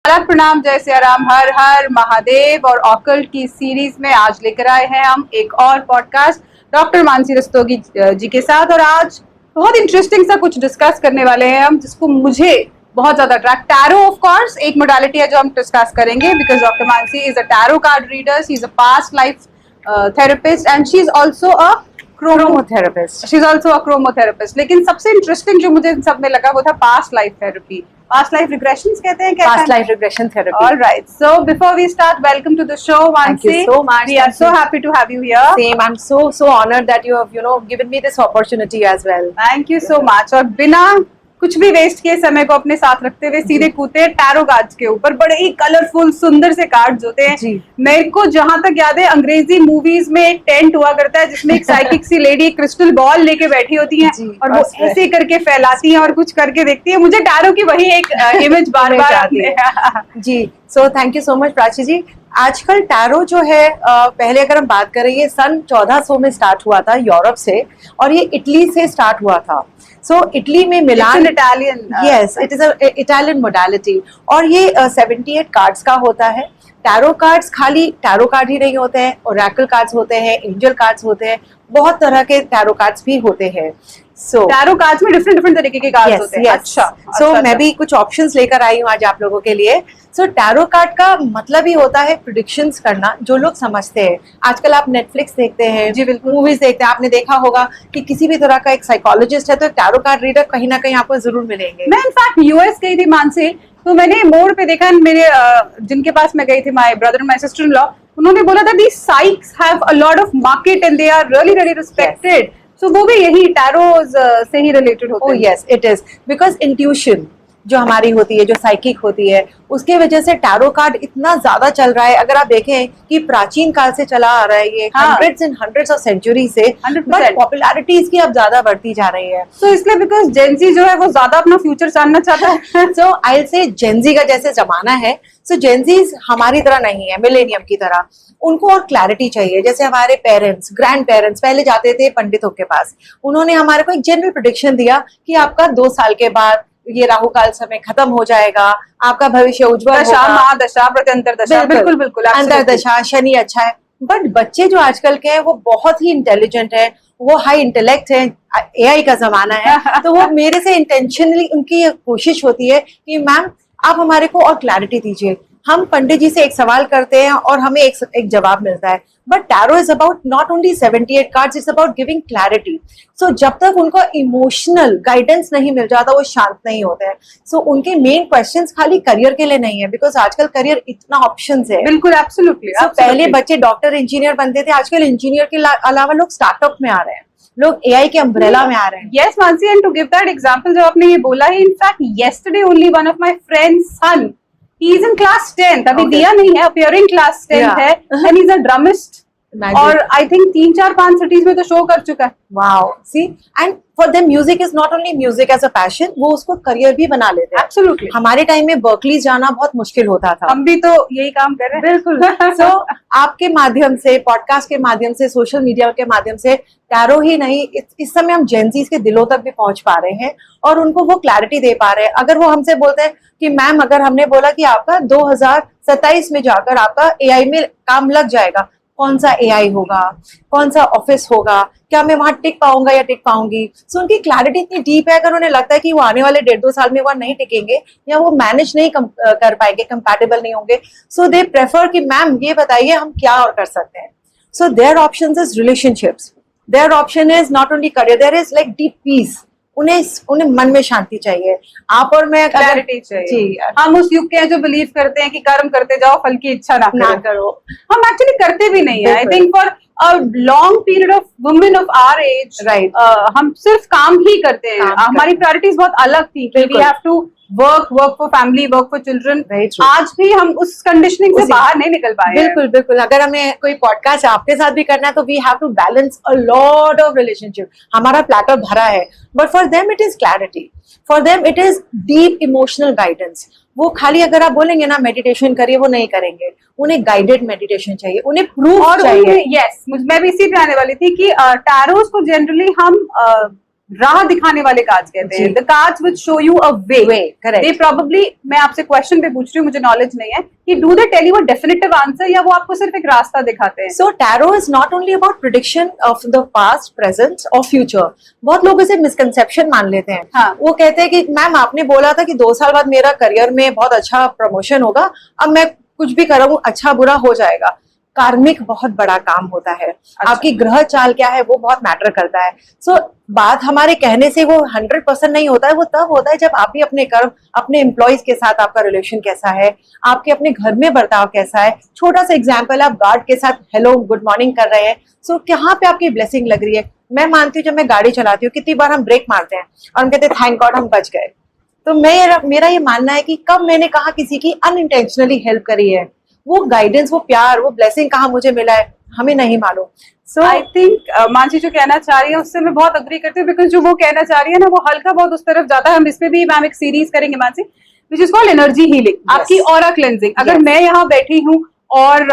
प्रणाम, जय सिया राम, हर हर महादेव। और ऑकल्ट की सीरीज में आज लेकर आए हैं हम एक और पॉडकास्ट डॉक्टर मानसी रस्तोगी जी के साथ। और आज बहुत इंटरेस्टिंग सा कुछ डिस्कस करने वाले हैं हम, जिसको मुझे बहुत ज्यादा अट्रैक्ट। टैरो ऑफ कोर्स एक मोडालिटी है जो हम डिस्कस करेंगे, because doctor Mansi is a tarot card reader, she is a past life therapist and she is also a chromotherapist. She is also a chromotherapist. लेकिन सबसे इंटरेस्टिंग जो मुझे इन सब में लगा वो था past life therapy. Past life regressions कहते हैं क्या? Past life regression therapy. All right. So before we start, welcome to the show, Mansi. Thank you so much. We are so happy to have you here. Same. I'm so honored that you have given me this opportunity as well. Thank you so much. और बिना कुछ भी waste किए समय को अपने साथ रखते हुए सीधे कूदे टैरो कार्ड्स के ऊपर। बड़े ही कलरफुल सुंदर से कार्ड्स होते हैं। मेरे को जहां तक याद है अंग्रेजी मूवीज में एक टेंट हुआ करता है जिसमें एक साइकिक सी लेडी क्रिस्टल बॉल लेके बैठी होती है और वो ऐसे करके फैलाती है और कुछ करके देखती है। मुझे टैरो की वही एक इमेज बार बार आती है। जी, so thank you so much Prachi ji. आजकल टैरो जो है, पहले अगर हम बात करें, ये सन 1400 में स्टार्ट हुआ था यूरोप से और ये इटली से स्टार्ट हुआ था। सो इटली में Milan, Italian, yes, it is a Italian modality. और ये 78 कार्ड्स का होता है। टैरो कार्ड्स खाली टैरो कार्ड ही नहीं होते हैं, ओरेकल कार्ड्स होते हैं, एंजल कार्ड्स होते हैं, बहुत तरह के टैरो कार्ड्स भी होते हैं। टैरो कार्ड्स में डिफरेंट तरीके के कार्ड्स होते हैं। अच्छा, मैं भी कुछ ऑप्शंस लेकर आई हूँ आज आप लोगों के लिए। टैरो कार्ड का मतलब ही होता है प्रेडिक्शंस करना, जो लोग समझते हैं। आजकल आप नेटफ्लिक्स देखते हैं, जी बिल्कुल, मूवीज देखते हैं, आपने देखा होगा कि किसी भी तरह का एक साइकोलॉजिस्ट है तो एक टैरो कार्ड रीडर कहीं ना कहीं आपको जरूर मिलेंगे। मैं इनफैक्ट यूएस गई थी मानसी, तो मैंने मोड़ पे देखा, मेरे जिनके पास मैं गई थी, my brother my sister in law, उन्होंने बोला था the psychics have a lot of market and they are really really respected. So वो भी यही टैरोज से ही रिलेटेड होते हैं। Yes, it is because intuition जो हमारी होती है, जो साइकिक होती है, उसके वजह से टैरो कार्ड इतना ज्यादा चल रहा है। अगर आप देखें कि प्राचीन काल से चला आ रहा है ये, hundreds and hundreds of century से, बट पॉपुलैरिटी इसकी अब ज्यादा बढ़ती जा रही है। सो इसलिए बिकॉज जेनजी जो है वो ज्यादा अपना फ्यूचर जानना चाहता है। सो आई से जेनजी का जैसे जमाना है, सो जेनजीज हमारी तरह नहीं है, मिलेनियम की तरह। उनको और क्लैरिटी चाहिए। जैसे हमारे पेरेंट्स, ग्रैंड पेरेंट्स पहले जाते थे पंडितों के पास, उन्होंने हमारे को एक जनरल प्रेडिक्शन दिया कि आपका 2 साल के बाद ये राहु काल समय खत्म हो जाएगा, आपका भविष्य उज्जवल होगा, महादशा, प्रत्यंतरदशा, बिल्कुल बिल्कुल, अंतरदशा, शनि अच्छा है। बट बच्चे जो आजकल के हैं वो बहुत ही इंटेलिजेंट है, वो हाई इंटेलेक्ट है, एआई का जमाना है। तो वो मेरे से इंटेंशनली उनकी कोशिश होती है कि मैम आप हमारे को और क्लैरिटी दीजिए। हम पंडित जी से एक सवाल करते हैं और हमें एक जवाब मिलता है। But tarot is about not only 78 cards, it's about giving clarity. So जब तक उनको इमोशनल गाइडेंस नहीं मिल जाता वो शांत नहीं होते हैं। सो उनके मेन क्वेश्चंस खाली करियर के लिए नहीं है, बिकॉज आजकल करियर इतना ऑप्शंस है। बिल्कुल, एब्सोल्युटली। पहले बच्चे डॉक्टर इंजीनियर बनते थे, आजकल इंजीनियर के अलावा लोग स्टार्टअप में आ रहे हैं, लोग एआई के अम्ब्रेला में आ रहे हैं। Yes Mansi, and to give that example जो आपने ये बोला है, in fact yesterday only one of my friends son, he is in class 10th, अभी दिया नहीं है, अपियरिंग क्लास 10th है, एंड ही इज अ ड्रमिस्ट और आई थिंक 3-4-5 सिटीज में तो शो कर चुका है। Wow, see, and for them music is not only music as a passion, वो उसको करियर भी बना लेते हैं। एब्सोल्युटली। हमारे टाइम में बर्कली जाना बहुत मुश्किल होता था, हम भी तो यही काम कर रहे हैं। बिल्कुल। सो आपके माध्यम से, पॉडकास्ट के माध्यम से, सोशल मीडिया के माध्यम से टैरो ही नहीं, इस समय हम जेनजीज के दिलों तक भी पहुंच पा रहे हैं और उनको वो क्लैरिटी दे पा रहे हैं। अगर वो हमसे बोलते हैं कि मैम अगर हमने बोला कि आपका 2027 में जाकर आपका एआई में काम लग जाएगा, कौन सा एआई होगा, कौन सा ऑफिस होगा, क्या मैं वहां टिक पाऊंगा या टिक पाऊंगी। सो उनकी क्लैरिटी इतनी डीप है, अगर उन्हें लगता है कि वो आने वाले 1.5-2 साल में वहां नहीं टिकेंगे या वो मैनेज नहीं कर पाएंगे, कंपैटिबल नहीं होंगे, सो दे प्रेफर कि मैम ये बताइए हम क्या और कर सकते हैं। So there options is relationships, there option is not only career, there is like deep peace. उन्हें मन में शांति चाहिए। आप और मैं क्लैरिटी चाहिए। हम उस युग के हैं जो बिलीव करते हैं कि कर्म करते जाओ, फल की इच्छा ना करो। हम एक्चुअली करते भी नहीं है। I think for a long period of women of our age, right, हम सिर्फ काम ही करते हैं। हमारी प्रायोरिटीज बहुत अलग थी कि we have to work for family, work for children. आज भी हम उस कंडीशनिंग से बाहर नहीं निकल पाए। बिल्कुल बिल्कुल। अगर हमें कोई पॉडकास्ट आपके साथ भी करना है तो we have to balance a lot of relationship. हमारा प्लेटर भरा है, but for them it is clarity, for them it is deep emotional guidance. वो खाली अगर आप बोलेंगे ना मेडिटेशन करिए, वो नहीं करेंगे। उन्हें गाइडेड मेडिटेशन चाहिए, उन्हें प्रूफ चाहिए। यस, मैं भी इसी पे आने वाली थी कि टैरोस को जनरली हम राह दिखाने वाले कार्ड्स कहते हैं, जी। The cards which show you a way. Correct. They probably, मैं आपसे क्वेश्चन पे पूछ रही हूँ, मुझे नॉलेज नहीं है कि do they tell you a definitive answer या वो आपको सिर्फ एक रास्ता दिखाते हैं? So tarot is not only about prediction of the past, present or future. बहुत लोग इसे मिसकंसेप्शन मान लेते हैं। हाँ। वो कहते हैं कि मैम आपने बोला था कि 2 साल बाद मेरा करियर में बहुत अच्छा प्रमोशन होगा, अब मैं कुछ भी करूँ अच्छा बुरा हो जाएगा। कार्मिक बहुत बड़ा काम होता है। आपकी ग्रह चाल क्या है वो बहुत मैटर करता है। सो बात हमारे कहने से वो 100% नहीं होता है, वो तब होता है जब आप भी अपने कर्म, अपने एम्प्लॉयज के साथ आपका रिलेशन कैसा है, आपके अपने घर में बर्ताव कैसा है। छोटा सा एग्जाम्पल, आप गार्ड के साथ हेलो गुड मॉर्निंग कर रहे हैं, सो कहाँ पे आपकी ब्लेसिंग लग रही है। मैं मानती हूँ जब मैं गाड़ी चलाती हूँ कितनी बार हम ब्रेक मारते हैं और हम कहते हैं थैंक गॉड हम बच गए। तो मेरा ये मानना है कि कब मैंने कहा किसी की अनइंटेंशनली हेल्प करी है, वो गाइडेंस, वो प्यार, वो ब्लेसिंग कहाँ मुझे मिला है हमें नहीं मालूम। सो आई थिंक मानसी जो कहना चाह रही है उससे मैं बहुत अग्री करती हूँ, बिकॉज जो वो कहना चाह रही है ना वो हल्का बहुत उस तरफ जाता है। हम इस पे भी मैम एक सीरीज करेंगे Mansi, which is called energy healing, आपकी ऑरा क्लेंजिंग। अगर मैं यहाँ बैठी हूँ और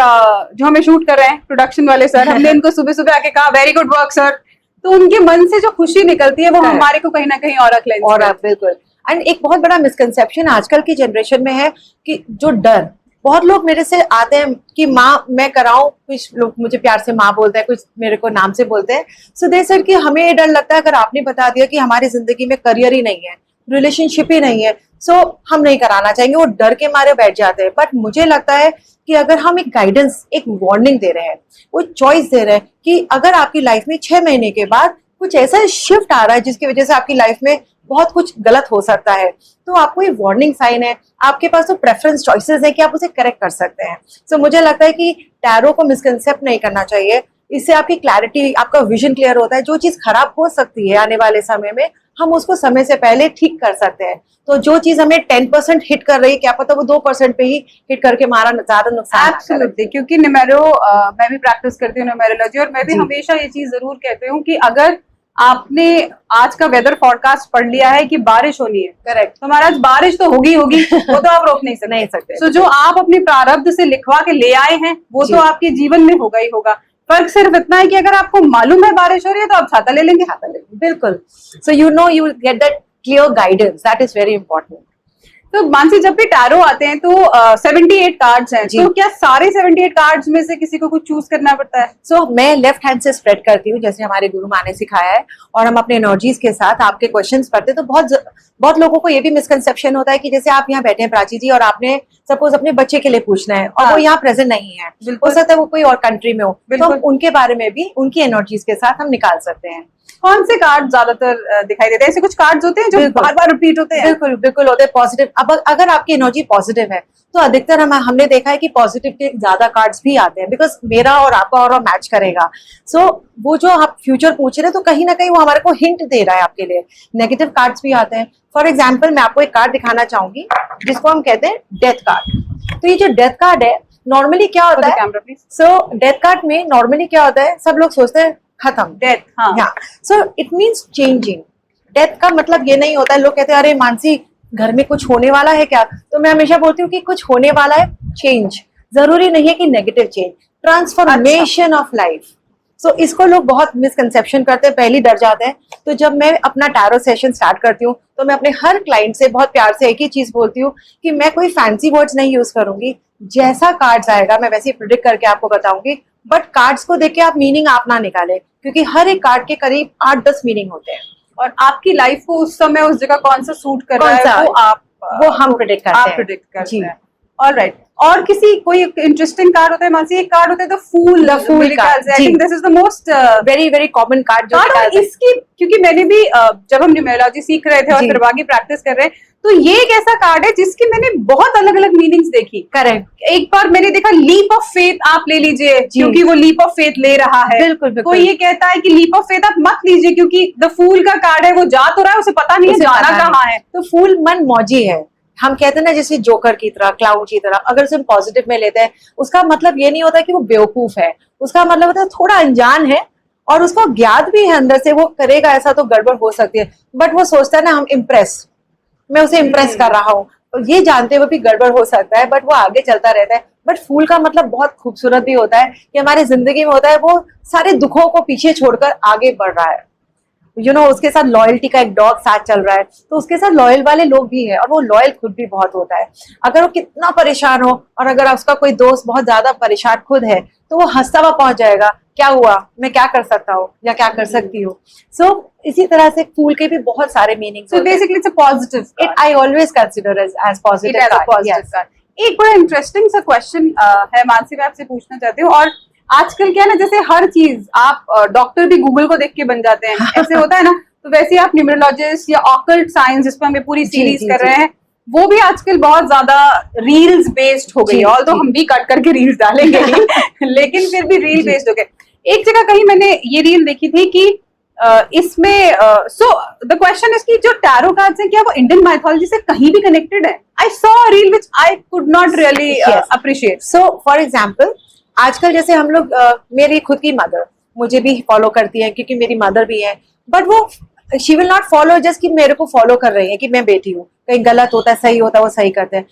जो हमें शूट कर रहे हैं प्रोडक्शन वाले सर, हमने इनको सुबह सुबह आके कहा वेरी गुड वर्क सर, तो उनके मन से जो खुशी निकलती है वो हमारे को कहीं ना कहीं ऑरा क्लेंज। और बिल्कुल। एंड एक बहुत बड़ा मिसकंसेप्शन आजकल की जनरेशन में है कि जो डर, बहुत लोग मेरे से आते हैं कि माँ मैं कराऊं, कुछ लोग मुझे प्यार से माँ बोलते हैं, कुछ मेरे को नाम से बोलते हैं। सो दे सर कि हमें ये डर लगता है अगर आपने बता दिया कि हमारी जिंदगी में करियर ही नहीं है, रिलेशनशिप ही नहीं है, सो हम नहीं कराना चाहेंगे, वो डर के मारे बैठ जाते हैं। बट मुझे लगता है कि अगर हम एक गाइडेंस, एक वार्निंग दे रहे हैं, वो चॉइस दे रहे हैं कि अगर आपकी लाइफ में 6 महीने के बाद कुछ ऐसा शिफ्ट आ रहा है जिसकी वजह से आपकी लाइफ में बहुत कुछ गलत हो सकता है, तो आपको ये वार्निंग साइन है, आपके पास तो प्रेफरेंस चॉइसेस है कि आप उसे करेक्ट कर सकते हैं। सो मुझे लगता है कि टैरो को मिसकंसेप्ट नहीं करना चाहिए, इससे आपकी क्लैरिटी, आपका विजन क्लियर होता है। जो चीज खराब हो सकती है आने वाले समय में, हम उसको समय से पहले ठीक कर सकते हैं। तो जो चीज हमें 10% हिट कर रही है, क्या पता वो 2% पे ही हिट करके हमारा ज्यादा नुकसान। एब्सोल्युटली, क्योंकि मैं भी प्रैक्टिस करती हूँ न्यूमेरोलॉजी, और मैं भी हमेशा ये चीज जरूर कहती हूँ कि अगर आपने आज का वेदर फॉरकास्ट पढ़ लिया है कि बारिश होनी है, करेक्ट, तो महाराज बारिश तो होगी होगी, वो तो आप रोक नहीं सकते। तो जो आप अपने प्रारब्ध से लिखवा के ले आए हैं वो तो आपके जीवन में होगा ही होगा। फर्क सिर्फ इतना है कि अगर आपको मालूम है बारिश हो रही है तो आप छाता ले लेंगे। बिल्कुल। So you know you get that clear guidance, that is very important. तो मानसी जब भी टैरो आते हैं तो 78 कार्ड्स हैं, तो क्या सारे 78 कार्ड्स में से किसी को कुछ चूज करना पड़ता है? सो मैं लेफ्ट हैंड से स्प्रेड करती हूँ जैसे हमारे गुरु माँ ने सिखाया है, और हम अपने एनर्जीज के साथ आपके क्वेश्चंस पढ़ते हैं। तो बहुत लोगों को ये भी मिसकंसेप्शन होता है कि जैसे आप यहाँ बैठे हैं प्राची जी, और आपने सपोज अपने बच्चे के लिए पूछना है और वो यहाँ प्रेजेंट नहीं है, हो सकता है वो कोई और कंट्री में हो, तो हम उनके बारे में भी उनकी एनर्जीज के साथ हम निकाल सकते हैं। कौन से कार्ड ज्यादातर दिखाई देते हैं? ऐसे कुछ कार्ड्स होते हैं जो बार बार रिपीट होते हैं? बिल्कुल बिल्कुल होते हैं पॉजिटिव। अब अगर आपकी एनर्जी पॉजिटिव है तो अधिकतर हमने देखा है कि पॉजिटिव के ज्यादा कार्ड्स भी आते हैं, बिकॉज मेरा और आपका और मैच करेगा। सो वो जो आप फ्यूचर पूछ रहे हैं तो कहीं ना कहीं वो हमारे को हिंट दे रहा है आपके लिए। नेगेटिव कार्ड्स भी आते हैं। फॉर एग्जाम्पल मैं आपको एक कार्ड दिखाना चाहूंगी जिसको हम कहते हैं डेथ कार्ड। तो ये जो डेथ कार्ड है नॉर्मली क्या होता है, सो डेथ कार्ड में नॉर्मली क्या होता है, सब लोग सोचते हैं खत्म, डेथ। हाँ, so it means changing. Death का मतलब ये नहीं होता है, लोग कहते हैं अरे मानसी घर में कुछ होने वाला है क्या, तो मैं हमेशा बोलती हूँ कि कुछ होने वाला है, चेंज। जरूरी नहीं है कि negative change, transformation of life. So इसको लोग बहुत मिसकंसेप्शन करते हैं, पहले डर जाते हैं। तो जब मैं अपना टैरो सेशन स्टार्ट करती हूँ तो मैं अपने हर क्लाइंट से बहुत प्यार से एक ही चीज बोलती हूँ कि मैं कोई फैंसी वर्ड्स नहीं यूज करूंगी, जैसा कार्ड्स आएगा मैं वैसे ही प्रिडिक्ट करके आपको बताऊंगी। बट कार्ड्स को देख के आप मीनिंग आप ना निकालें, क्योंकि हर एक कार्ड के करीब 8-10 मीनिंग होते हैं, और आपकी लाइफ को उस समय उस जगह कौन सा सूट कर रहा है वो हम प्रिडिक्ट करते हैं। ऑलराइट। और किसी कोई इंटरेस्टिंग कार्ड होता है मानसी, एक कार्ड होता है the fool card. I think this is the most very very common card. और इसकी, क्योंकि मैंने भी जब हम न्यूमेरोलॉजी सीख रहे थे और फिर बाकी प्रैक्टिस कर रहे हैं, तो ये एक ऐसा कार्ड है जिसकी मैंने बहुत अलग अलग मीनिंग्स देखी। करेक्ट। एक बार मैंने देखा लीप ऑफ फेथ आप ले लीजिए क्योंकि वो लीप ऑफ फेथ ले रहा है। बिल्कुल। कोई ये कहता है कि लीप ऑफ फेथ आप मत लीजिए क्योंकि द फूल का कार्ड है, वो जा तो रहा है, उसे पता नहीं है जाना कहाँ है। तो फूल मन मौजी है, हम कहते हैं ना जैसे जोकर की तरह, क्लाउड की तरह। अगर उसे हम पॉजिटिव में लेते हैं उसका मतलब ये नहीं होता कि वो बेवकूफ है, उसका मतलब होता है थोड़ा अनजान है और उसको ज्ञात भी है अंदर से वो करेगा ऐसा तो गड़बड़ हो सकती है, बट वो सोचता है ना हम इम्प्रेस, मैं उसे इम्प्रेस कर रहा हूँ, तो ये जानते हुए भी गड़बड़ हो सकता है, बट वो आगे चलता रहता है। बट फूल का मतलब बहुत खूबसूरत भी होता है कि हमारी जिंदगी में होता है वो सारे दुखों को पीछे छोड़कर आगे बढ़ रहा है। उसके साथ लॉयल्टी का एक डॉग साथ चल रहा है, तो उसके साथ लॉयल वाले लोग भी हैं और वो लॉयल खुद भी बहुत होता है। अगर वो कितना परेशान हो और अगर उसका कोई दोस्त बहुत ज्यादा परेशान खुद है, तो वो हंसता हुआ पहुंच जाएगा, क्या हुआ, मैं क्या कर सकता हूँ या क्या कर सकती हूँ। सो इसी तरह से फूल के भी बहुत सारे meanings. So basically it's a positive card. It I always consider as positive It as a card. positive Yes. card. एक बड़ा इंटरेस्टिंग सा क्वेश्चन है मानसी, मैं आपसे पूछना चाहती हूँ। और आजकल क्या है ना, जैसे हर चीज आप डॉक्टर भी गूगल को देख के बन जाते हैं, ऐसे होता है ना, तो वैसे ही आप न्यूमरोलॉजिस्ट या ऑकल्ट साइंस, जिस पर हमें पूरी जी, सीरीज जी, कर जी। रहे हैं, वो भी आजकल बहुत ज्यादा रील्स बेस्ड हो गई जी, है। ऑल तो जी। हम भी कट करके रील्स डालेंगे ही, लेकिन फिर भी रील जी। बेस्ड हो गए। एक जगह कहीं मैंने ये रील देखी थी कि इसमें सो द क्वेश्चन इज कि जो टैरो कार्ड्स हैं, क्या वो इंडियन माइथोलॉजी से कहीं भी कनेक्टेड है? I saw a reel which I could not really Yes. Appreciate. So for example, आजकल जैसे हम लोग मेरी खुद की मदर मुझे भी फॉलो करती है, क्योंकि मेरी मदर भी है, बट वो she will not follow just कि मेरे को फॉलो कर रही है कि मैं बेटी हूँ, कहीं गलत होता है सही होता है वो सही करते हैं।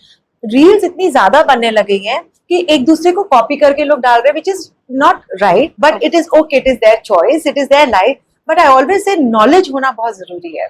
रील्स इतनी ज्यादा बनने लगी हैं कि एक दूसरे को कॉपी करके लोग डाल रहे हैं, which is not right, but it is okay, it is their choice, it is their life. But I always say knowledge होना बहुत जरूरी है।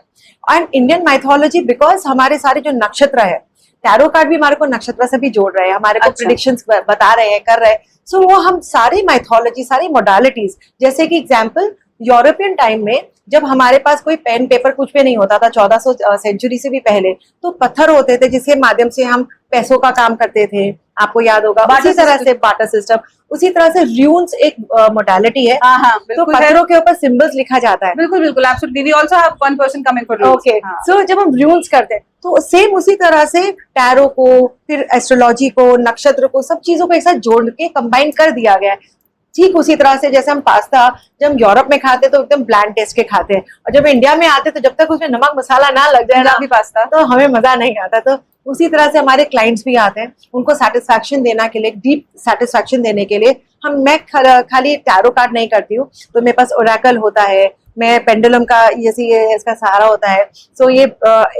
एंड इंडियन माइथोलॉजी, बिकॉज हमारे सारे जो नक्षत्र है, टैरो कार्ड भी हमारे को नक्षत्र से भी जोड़ रहे हैं, हमारे को अच्छा। प्रिडिक्शंस बता रहे हैं, कर रहे हैं। सो वो हम सारी माइथोलॉजी, सारी मोडालिटीज, जैसे कि एग्जाम्पल यूरोपियन टाइम में जब हमारे पास कोई पेन पेपर कुछ भी नहीं होता था, 1400 सेंचुरी से भी पहले, तो पत्थर होते थे जिसके माध्यम से हम पैसों का काम करते थे, आपको याद होगा। Barter उसी तरह system। से बाटर सिस्टम, उसी तरह से र्यून्स एक मोडालिटी है। हाँ हाँ, तो बिल्कुल है। पत्थरों के ऊपर सिंबल्स लिखा जाता है। बिल्कुल बिल्कुल, absolutely. We also have one person coming for rules. Okay, so जब हम र्यून्स करते हैं, तो सेम उसी तरह से टैरो को, फिर एस्ट्रोलॉजी को, नक्षत्र को, सब चीजों को एक साथ जोड़ के कंबाइन कर दिया गया है। ठीक उसी तरह से जैसे हम पास्ता जब हम यूरोप में खाते हैं तो एकदम ब्लैंड टेस्ट के खाते हैं, और जब इंडिया में आते हैं तो जब तक उसमें नमक मसाला ना लग जाए ना पंजाबी पास्ता, तो हमें मजा नहीं आता। तो उसी तरह से हमारे क्लाइंट्स भी आते हैं, उनको सेटिस्फैक्शन देना के लिए, डीप सेटिस्फैक्शन देने के लिए मैं खाली टैरो कार्ड नहीं करती हूँ, तो मेरे पास ओरेकल होता है, मैं पेंडुलम का जैसे ये इसका सहारा होता है। सो ये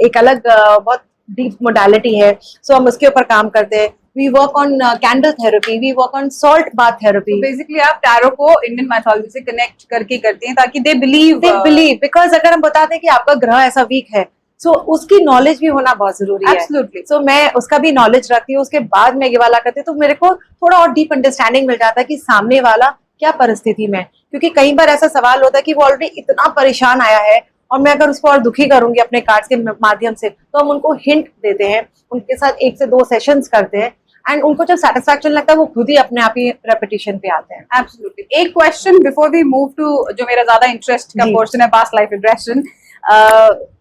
एक अलग बहुत डीप मोडालिटी है। सो हम उसके ऊपर काम करते हैं। We work on candle therapy, we work on salt bath therapy. Basically आप टैरो को इंडियन माइथोलॉजी से कनेक्ट करके करती हैं, ताकि दे बिलीव बिकॉज अगर हम बताते हैं कि आपका ग्रह ऐसा वीक है, सो उसकी नॉलेज भी होना बहुत जरूरी है। एब्सोल्युटली। सो मैं उसका भी नॉलेज रखती हूँ, उसके बाद मैं ये वाला करती हूँ, तो मेरे को थोड़ा और डीप अंडरस्टैंडिंग मिल जाता है कि सामने वाला क्या परिस्थिति में, क्योंकि कई बार ऐसा सवाल होता है कि वो ऑलरेडी इतना परेशान आया है और मैं अगर उसको और दुखी करूंगी अपने कार्ड्स के माध्यम से, तो हम उनको हिंट देते हैं, उनके साथ 1 से 2 सेशंस करते हैं, एंड उनको जब सेटिस्फैक्शन लगता है वो खुद ही अपने आप ही रेपिटेशन पे आते हैं। एब्सोल्युटली। एक question before we move to जो मेरा ज्यादा इंटरेस्ट का जी। पोर्शन है, पास्ट लाइफ रिग्रेशन।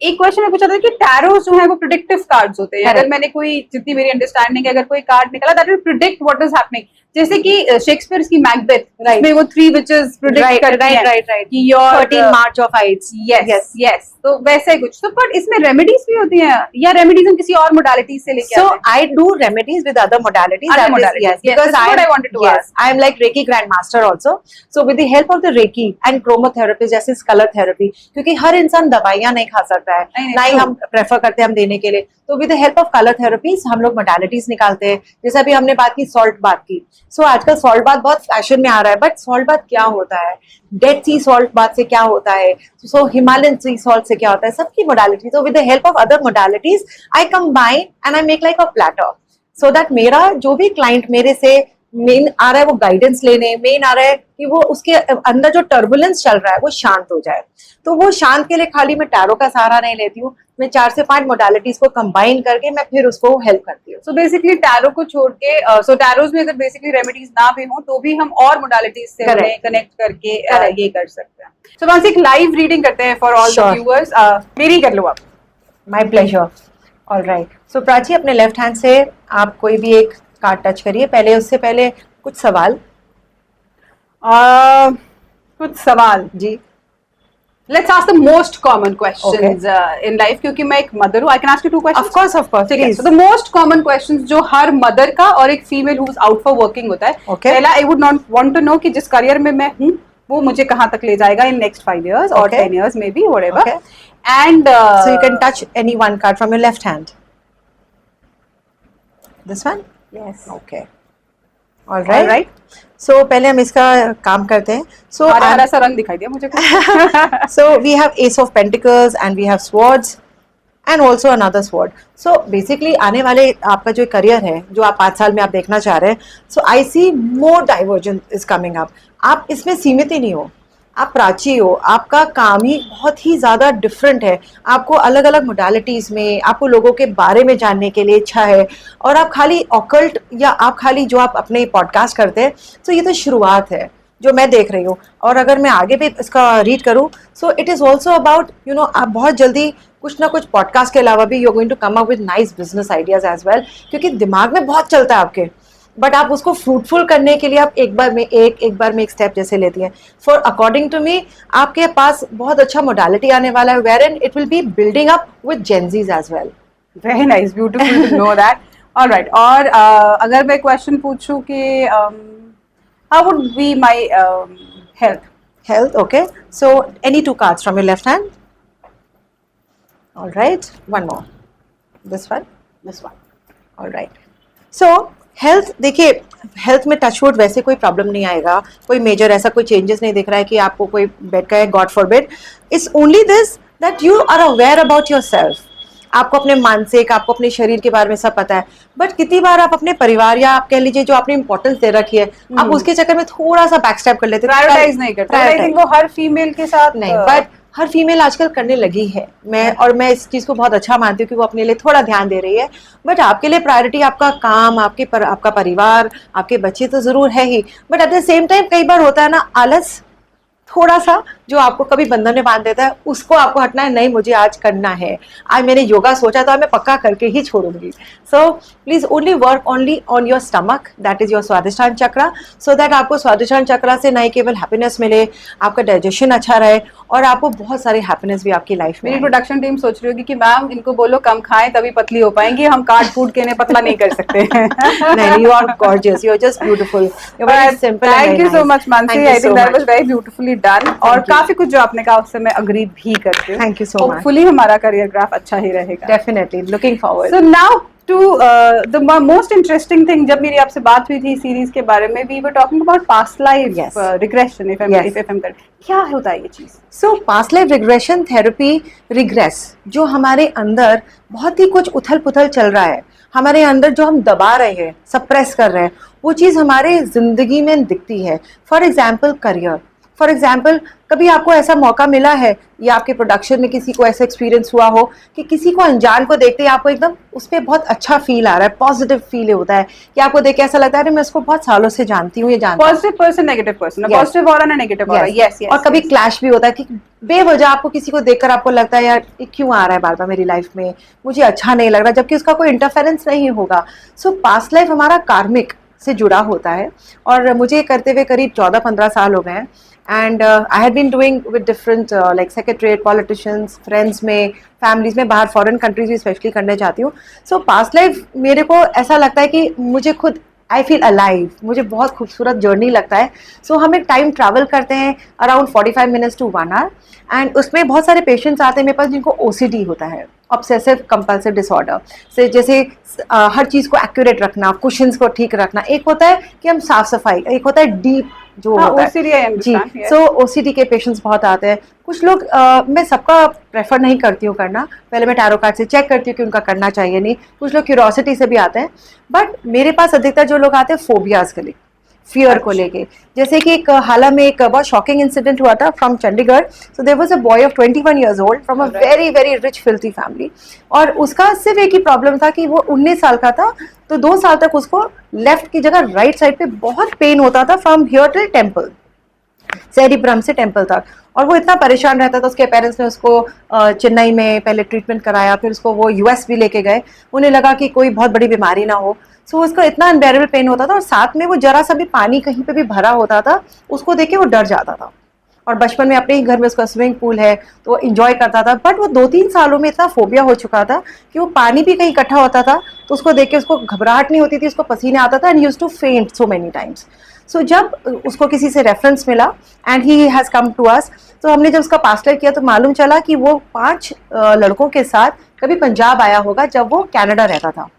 एक क्वेश्चन मैं पूछा था कि टैरो जो है वो प्रिडिक्टिव कार्ड्स होते हैं। अगर Correct। मैंने कोई, जितनी मेरी अंडरस्टैंडिंग है, अगर कोई कार्ड निकला that will predict what is happening, जैसे कि शेक्सपियर की मैकबेथ, Right। में वो 3 विचेस प्रिडिक्ट करती हैं राइट कि your 13 March of आइट्स। Yes yes, तो वैसे कुछ। तो पर इसमें रेमेडीज भी होती हैं, या रेमेडीज हम किसी और मोडालिटीज से लेके So आते हैं? I do remedies with other modalities. Other That is- modalities. yes, Yes, because this is what I wanted to ask. I am like Reiki Grandmaster also. So with the help of the Reiki and chromotherapy, जैसे color therapy, क्योंकि हर इंसान दवाइयाँ नहीं खा सकता है, नहीं, ना ही true। हम प्रेफर करते हैं हम देने के लिए। तो with the help of colour therapies हम लोग मोडालिटीज निकालते हैं। जैसे अभी हमने बात की सॉल्ट बाथ की, सो आजकल सॉल्ट बाथ बहुत फैशन में आ रहा है, बट सॉल्ट बाथ क्या होता है, डेड सी सॉल्ट बाथ से क्या होता है, सो हिमालयन सी सॉल्ट से क्या होता है, सबकी मोडालिटी। तो with the help of other modalities I combine and I make like a platter, so that मेरा जो भी क्लाइंट मेरे से मेन आ रहा है वो गाइडेंस लेने, मेन आ रहा है कि वो उसके अंदर जो टर्बुलेंस चल रहा है वो शांत हो जाए। तो वो शांत के लिए खाली मैं टैरो का सहारा नहीं लेती हूँ, मैं 4 से 5 मोडालिटीज को कंबाइन करके मैं फिर उसको हेल्प करती हूँ। सो बेसिकली टैरो को छोड़ के, सो टैरोज में अगर बेसिकली रेमेडीज ना भी हो तो भी हम और मोडालिटीज से Correct। उन्हें कनेक्ट करके Correct। ये कर सकते हैं। सो वहां से एक लाइव रीडिंग करते हैं for all the Sure। Viewers. मेरी कर लो आप। My pleasure. ऑल राइट, सो प्राची अपने लेफ्ट हैंड से आप कोई भी एक कार्ड टच करिए। पहले उससे पहले कुछ सवाल कुछ सवाल जी। Let's ask the most common questions in life, क्योंकि मैं एक मदर हूँ। I can ask you 2 questions? Of course ठीक है। So the most common questions जो हर मदर का और एक female who is out for working होता है। Okay। पहला, I would not want to know कि जिस करियर में मैं हूँ वो मुझे कहाँ तक ले जाएगा इन नेक्स्ट 5 years और Okay। 10 years may be, whatever. Okay। And So you can touch any one card from your left hand. This one? Yes. Okay. Alright, so पहले हम इसका काम करते हैं. सो हरा सा रंग दिखाई दिया मुझे. so we have Ace of Pentacles and we have Swords and also another sword. So basically आने वाले आपका जो करियर है, जो आप 5 साल में आप देखना चाह रहे हैं, so I see more divergence is coming up. आप इसमें सीमित ही नहीं हो, आप प्राची हो, आपका काम ही बहुत ही ज़्यादा डिफरेंट है. आपको अलग अलग मोडालिटीज़ में, आपको लोगों के बारे में जानने के लिए इच्छा है, और आप खाली ऑकल्ट या आप खाली जो आप अपने पॉडकास्ट करते हैं, तो ये तो शुरुआत है जो मैं देख रही हूँ. और अगर मैं आगे भी इसका रीड करूँ, so it is also about आप बहुत जल्दी कुछ ना कुछ पॉडकास्ट के अलावा भी you are going to come up with nice business ideas as well, क्योंकि दिमाग में बहुत चलता है आपके, बट आप उसको फ्रूटफुल करने के लिए आप एक बार में एक स्टेप जैसे लेती हैं. फॉर अकॉर्डिंग टू मी आपके पास बहुत अच्छा मोडालिटी आने वाला है, where in it will be building up with Gen Zs as well. Very nice, beautiful to know that. Alright, और अगर मैं क्वेश्चन पूछूं कि how would be my health. Okay, so any 2 cards from your left hand. All right, one more, this one. All right, so health, देखिए health में touchwood वैसे कोई problem नहीं आएगा, कोई मेजर ऐसा कोई चेंजेस नहीं दिख रहा है कि आपको कोई बेड का है, God forbid. It's only this that you are aware about yourself. आपको अपने मानसिक, आपको अपने शरीर के बारे में सब पता है, बट कितनी बार आप अपने परिवार या आप कह लीजिए जो आपने इंपॉर्टेंस दे रखी है, आप उसके चक्कर में थोड़ा सा बैकस्टेप कर लेते, प्रायोरिटाइज नहीं करते. आई थिंक वो हर फीमेल के साथ नहीं, बट हर फीमेल आजकल करने लगी है. मैं इस चीज़ को बहुत अच्छा मानती हूँ कि वो अपने लिए थोड़ा ध्यान दे रही है, बट आपके लिए प्रायोरिटी आपका काम, आपका परिवार, आपके बच्चे तो ज़रूर है ही, but at the same time कई बार होता है ना आलस थोड़ा सा जो आपको कभी बंधन में बांध देता है, उसको आपको हटना है. नहीं, मुझे आज करना है, आज मैंने योगा सोचा तो मैं पक्का करके ही छोड़ूंगी. So please only work only on your stomach, that is your Swadhisthan chakra, so that आपको स्वादिष्टान चक्रा से नहीं केवल हैप्पीनेस मिले, आपका डाइजेशन अच्छा रहे और आपको बहुत सारी हैप्पीनेस भी आपकी लाइफ में. मेरी प्रोडक्शन टीम सोच रही होगी कि मैम इनको बोलो कम खाएं तभी पतली हो पाएंगी, हम काट फूट के इन्हें पतला नहीं कर सकते. नहीं, you are gorgeous, you are just beautiful, you are very simple. Thank you so much Mansi, I think that was very beautifully done, और काफी कुछ जो आपने कहा उससे मैं अग्री भी करती हूँ. Thank you so much. Hopefully हमारा करियर ग्राफ अच्छा ही रहेगा. Definitely, looking forward. So now to the most interesting thing, जब मेरी आपसे बात हुई थी सीरीज के बारे में, we were talking about past life regression, if I am correct. क्या होता है ये चीज? So past life regression therapy, regress जो हमारे अंदर बहुत ही कुछ उथल पुथल चल रहा है, हमारे अंदर जो हम दबा रहे हैं, सप्रेस कर रहे हैं, वो चीज़ हमारे जिंदगी में दिखती है. For example career, for example कभी आपको ऐसा मौका मिला है या आपके प्रोडक्शन में किसी को ऐसा एक्सपीरियंस हुआ हो कि किसी को अनजान को देखते ही आपको एकदम उस पर बहुत अच्छा फील आ रहा है, पॉजिटिव फील होता है कि आपको देख के ऐसा लगता है मैं उसको बहुत सालों से जानती हूँ, ये जानती हूँ. Positive person, negative person, positive और नेगेटिव और यस. और कभी क्लैश भी होता है कि बेवजह आपको किसी को देखकर आपको लगता है यार ये क्यों आ रहा है बार बार मेरी लाइफ में, मुझे अच्छा नहीं लग रहा, जबकि उसका कोई इंटरफेरेंस नहीं होगा. सो पास्ट लाइफ हमारा कार्मिक से जुड़ा होता है, और मुझे करते हुए करीब 14-15 साल हो गए हैं. And I have been doing with different like secretariat, politicians, friends में, फैमिलीज में, बाहर फॉरेन कंट्रीज भी स्पेशली करने चाहती हूँ. सो पास्ट लाइफ मेरे को ऐसा लगता है कि मुझे खुद आई फील अलाइव, मुझे बहुत खूबसूरत जर्नी लगता है. सो हम एक टाइम ट्रैवल करते हैं around 45 minutes to 1 hour, and उसमें बहुत सारे पेशेंट्स आते हैं मेरे पास जिनको OCD होता है, ऑब्सेसिव कंपल्सिव डिसऑर्डर से, जैसे हर चीज़ को एक्यूरेट रखना, कुशन्स को ठीक रखना. एक होता है कि हम साफ सफाई, एक होता है डीप जो होता है जी. सो OCD के पेशेंट्स बहुत आते हैं. कुछ लोग मैं सबका प्रेफर नहीं करती हूँ करना, पहले मैं टैरो कार्ड से चेक करती हूँ कि उनका करना चाहिए नहीं. कुछ लोग क्यूरोसिटी से भी आते हैं, बट मेरे पास अधिकतर जो लोग आते हैं फोबियाज के लिए, फियर को लेके. जैसे कि एक हाल में एक बहुत शॉकिंग इंसिडेंट हुआ था from Chandigarh. So there was a boy of 21 years old from a very very rich filthy family, और उसका सिर्फ एक ही प्रॉब्लम था कि वो 19 साल का था, तो 2 साल तक उसको लेफ्ट की जगह राइट साइड पे बहुत पेन होता था from here till temple, cerebrum से टेम्पल तक. और वो इतना परेशान रहता था, उसके पेरेंट्स ने उसको चेन्नई में पहले ट्रीटमेंट कराया, फिर उसको वो US भी लेके गए. उन्हें लगा कि कोई बहुत बड़ी बीमारी ना हो. सो उसको इतना अनबेरेबल पेन होता था, और साथ में वो जरा सा भी पानी कहीं पे भी भरा होता था उसको देख के वो डर जाता था. और बचपन में अपने ही घर में उसका स्विमिंग पूल है तो वो इंजॉय करता था, बट वो 2-3 सालों में इतना फोबिया हो चुका था कि वो पानी भी कहीं इकट्ठा होता था तो उसको देख के उसको घबराहट नहीं होती थी, उसको पसीने आता था, एंड यूज्ड टू फेंट सो मेनी टाइम्स. सो जब उसको किसी से रेफरेंस मिला and he has come to us, तो हमने जब उसका पास्ट लाइफ किया तो मालूम चला कि वो 5 लड़कों के साथ कभी पंजाब आया होगा जब वो कनाडा रहता था.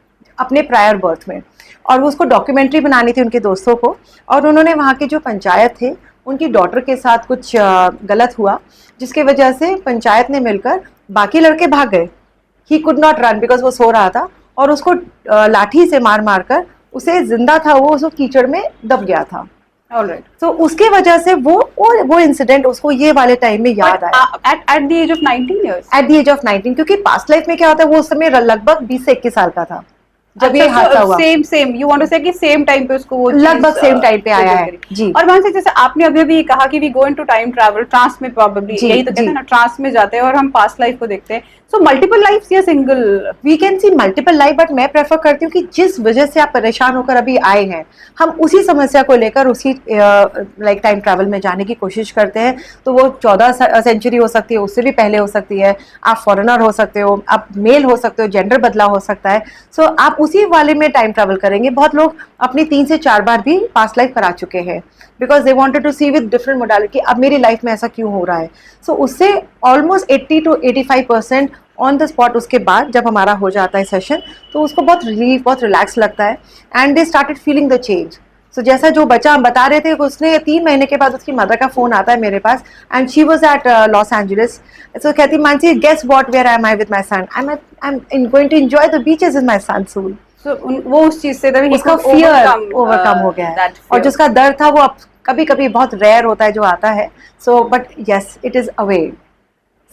अपने प्रायर बर्थ में, और वो उसको डॉक्यूमेंट्री बनानी थी उनके दोस्तों को, और उन्होंने वहाँ की जो पंचायत थे उनकी डॉटर के साथ कुछ गलत हुआ, जिसकी वजह से पंचायत ने मिलकर, बाकी लड़के भाग गए, he could not run because वो सो रहा था, और उसको लाठी से मार मार कर, उसे जिंदा था वो, उसको कीचड़ में दब गया था। ऑलराइट, तो उसके वजह से वो इंसिडेंट उसको ये वाले टाइम में याद आया at the age of 19 years। At the age of 19, क्योंकि पास्ट लाइफ में क्या होता है, वो उस समय लगभग 20 से 21 साल का था जब ये हादसा हुआ। सेम यू वांट टू से कि सेम टाइम पे उसको वो लगभग सेम टाइम पे आया है जी। और वहां से जैसे आपने अभी अभी कहा कि we go into time travel, trance में प्रोबेबली यही तो कहते हैं ना, ट्रांस में जाते हैं और हम पास्ट लाइफ को देखते हैं। सो मल्टीपल लाइफ्स या single? We can see multiple life, but मैं प्रेफर करती हूँ कि जिस वजह से आप परेशान होकर अभी आए हैं, हम उसी समस्या को लेकर उसी लाइक टाइम ट्रैवल में जाने की कोशिश करते हैं। तो वो 14 सेंचुरी हो सकती है, उससे भी पहले हो सकती है, आप फॉरेनर हो सकते हो, आप मेल हो सकते हो, जेंडर बदलाव हो सकता है। सो आप उसी वाले में टाइम ट्रैवल करेंगे। बहुत लोग अपनी 3 से 4 बार भी पास्ट लाइफ करा चुके हैं, because they wanted to see with different modality, अब मेरी लाइफ में ऐसा क्यों हो रहा है। सो उससे almost 80 to 85% on the spot उसके बाद जब हमारा हो जाता है सेशन, तो उसको बहुत रिलीफ, बहुत रिलैक्स लगता है, and they started feeling the change. So जैसा जो बच्चा हम बता रहे थे, उसने 3 महीने के बाद उसकी मदर का फोन आता है मेरे पास, and she was at Los Angeles. So कहती, Mansi guess what, where am I with my son, I am going to enjoy the beaches in my son soon. So, वो उस चीज से उसका फियर ओवरकम हो गया है, और जिसका डर था वो अब कभी कभी बहुत रेयर होता है जो आता है। So but yes, it is away.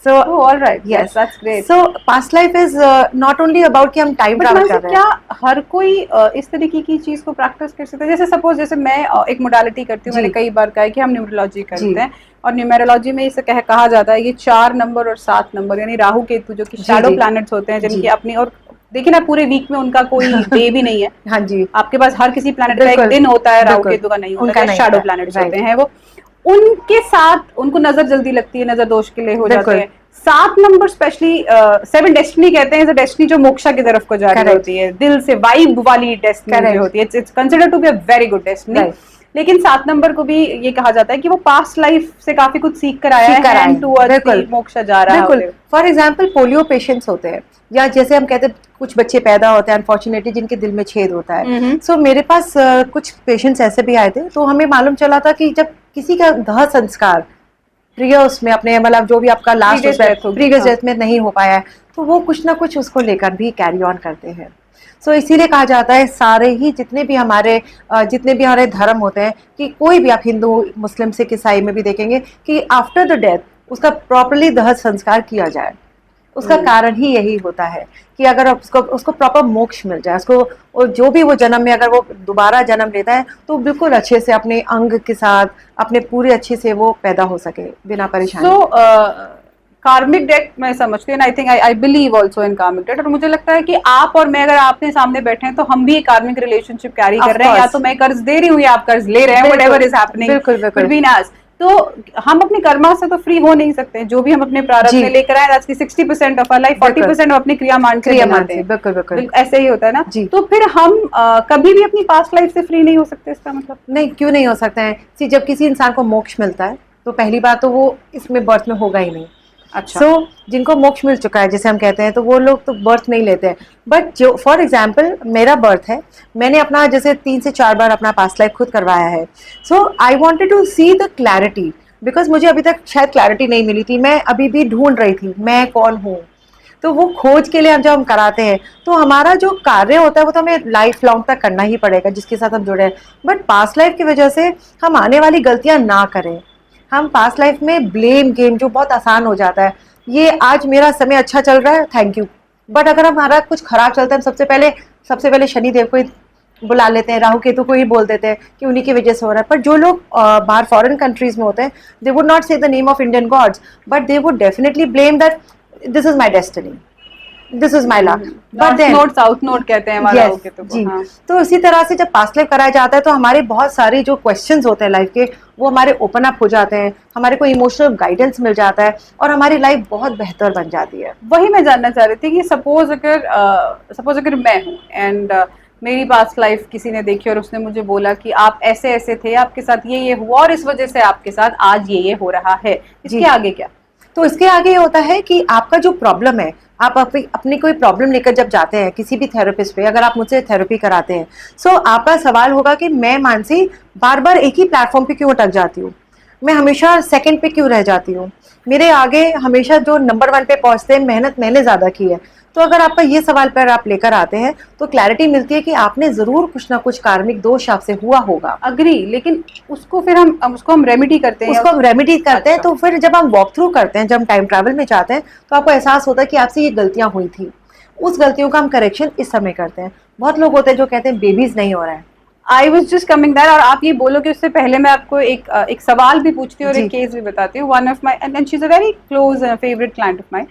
So all right, yes, that's great. So past life is not only about कि हम टाइम ट्रैवल कर रहे हैं। क्या हर कोई इस तरीके की चीज को प्रैक्टिस कर सकता है? जैसे सपोज, जैसे मैं एक मोडालिटी करती हूँ, मैंने कई बार कहा है कि हम न्यूमरोलॉजी करते हैं, और न्यूमरोलॉजी में इसे कहा जाता है कि 4 नंबर और 7 नंबर, यानी राहु केतु जो कि शैडो प्लैनेट्स होते हैं, जिनकी अपनी, और देखिए ना पूरे वीक में उनका कोई डे भी नहीं है। हाँ जी, आपके पास हर किसी प्लैनेट का एक दिन होता है, राहु केतु का नहीं होता है, शैडो प्लैनेट्स होते हैं वो। उनके साथ उनको नजर जल्दी लगती है, नजर दोष के लिए हो जाते हैं। 7 नंबर स्पेशली 7 डेस्टिनी कहते हैं, डेस्टिनी जो मोक्षा की तरफ को जा रही होती है, दिल से वाइब वाली डेस्टिनी जो होती है, it's considered to be a very good destiny. लेकिन 7 नंबर को भी ये कहा जाता है कि वो पास्ट लाइफ से काफी कुछ सीख कर आया है, एंड टुवर्ड्स मोक्षा जा रहा है। फॉर एग्जांपल पोलियो पेशेंट्स होते हैं, या जैसे हम कहते हैं कुछ बच्चे पैदा होते हैं अनफॉर्चुनेटली जिनके दिल में छेद होता है। सो मेरे पास कुछ पेशेंट्स ऐसे भी आए थे, तो हमें मालूम चला था कि जब किसी का दाह संस्कार प्रिय उसमें अपने, मतलब जो भी आपका लास्ट प्रीवियस डेथ में नहीं हो पाया है, तो वो कुछ ना कुछ उसको लेकर भी कैरी ऑन करते हैं। सो इसीलिए कहा जाता है सारे ही जितने भी हमारे धर्म होते हैं, कि कोई भी, आप हिंदू मुस्लिम सिख ईसाई में भी देखेंगे कि आफ्टर द डेथ उसका प्रॉपरली दाह संस्कार किया जाए। उसका कारण ही यही होता है कि अगर उसको प्रॉपर मोक्ष मिल जाए, उसको जो भी वो जन्म में, अगर वो दोबारा जन्म लेता है तो बिल्कुल अच्छे से अपने अंग के साथ, अपने पूरे अच्छे से वो पैदा हो सके बिना परेशानी। कार्मिक डेट मैं समझती हूँ, I think I believe also in कार्मिक डेट, और मुझे लगता है कि आप और मैं अगर आपने सामने बैठे हैं तो हम भी एक कार्मिक रिलेशनशिप कैरी कर रहे हैं, या तो मैं कर्ज दे रही हूँ या आप कर्ज ले रहे हैं, whatever is happening between us. तो हम अपनी कर्मा से तो फ्री हो नहीं सकते, जो भी हम अपने प्रारब्ध में लेकर आए, दैट्स 60% ऑफ आवर लाइफ, 40% अपनी क्रियामान से बनाते हैं। बिल्कुल ऐसे ही होता है ना। तो फिर हम कभी भी अपनी पास्ट लाइफ से फ्री नहीं हो सकते, इसका मतलब? नहीं, क्यों नहीं हो सकते हैं? जब किसी इंसान को मोक्ष मिलता है तो पहली बात तो वो इसमें बर्थ में होगा ही नहीं। अच्छा। जिनको मोक्ष मिल चुका है जैसे हम कहते हैं, तो वो लोग तो बर्थ नहीं लेते हैं। बट जो फॉर एग्जाम्पल मेरा बर्थ है, मैंने अपना जैसे 3 से 4 बार अपना पास्ट लाइफ खुद करवाया है। So I wanted to see the clarity, because मुझे अभी तक शायद क्लैरिटी नहीं मिली थी, मैं अभी भी ढूंढ रही थी मैं कौन हूँ। तो वो खोज के लिए जब हम कराते हैं तो हमारा जो कार्य होता है वो तो हमें लाइफ लॉन्ग तक करना ही पड़ेगा, जिसके साथ हम जुड़े हैं। बट पास्ट लाइफ की वजह से हम आने वाली गलतियां ना करें। हम पास्ट लाइफ में ब्लेम गेम जो बहुत आसान हो जाता है, ये आज मेरा समय अच्छा चल रहा है, थैंक यू। बट अगर हमारा कुछ खराब चलता है, हम सबसे पहले शनि देव को ही बुला लेते हैं, राहु केतु को ही बोल देते हैं कि उन्हीं की वजह से हो रहा है। पर जो लोग बाहर फॉरेन कंट्रीज में होते हैं, they would not say the name of Indian gods, but they would definitely blame that this is my destiny, this is my luck. But then north south node कहते हैं राहु केतु को। हाँ। तो इसी तरह से जब पास्ट लाइफ कराया जाता है तो हमारे बहुत सारे जो क्वेश्चंस होते हैं लाइफ के, वो हमारे ओपन अप हो जाते हैं, हमारे को इमोशनल गाइडेंस मिल जाता है, और हमारी लाइफ बहुत बेहतर बन जाती है। वही मैं जानना चाह रही थी कि सपोज अगर मैं हूँ एंड मेरी पास्ट लाइफ किसी ने देखी और उसने मुझे बोला कि आप ऐसे ऐसे थे, आपके साथ ये हुआ और इस वजह से आपके साथ आज ये हो रहा है, इसके आगे क्या? तो इसके आगे ये होता है कि आपका जो प्रॉब्लम है, आप अपनी कोई प्रॉब्लम लेकर जब जाते हैं किसी भी थेरेपिस्ट पे, अगर आप मुझसे थेरेपी कराते हैं, सो आपका सवाल होगा कि मैं मानसी बार बार एक ही प्लेटफॉर्म पे क्यों अटक जाती हूँ, मैं हमेशा सेकंड पे क्यों रह जाती हूँ, मेरे आगे हमेशा जो नंबर 1 पे पहुंचते हैं मेहनत मैंने ज़्यादा की है। तो अगर आपका ये सवाल पर आप लेकर आते हैं तो क्लैरिटी मिलती है कि आपने ज़रूर कुछ ना कुछ कार्मिक दोष आपसे हुआ होगा। अग्री, लेकिन उसको फिर हम रेमेडी करते हैं, उसको हम रेमेडी करते हैं। अच्छा। तो फिर जब हम वॉक थ्रू करते हैं, जब हम टाइम ट्रैवल में जाते हैं, तो आपको एहसास होता है कि आपसे ये गलतियां हुई थी, उस गलतियों का हम करेक्शन इस समय करते हैं। बहुत लोग होते हैं जो कहते हैं बेबीज नहीं हो रहा है। I was just coming that, और आप ये बोलो कि उससे पहले मैं आपको एक सवाल भी पूछती हूँ और जी। एक केस भी बताती हूँ। One of my and she is a very close favourite client of mine,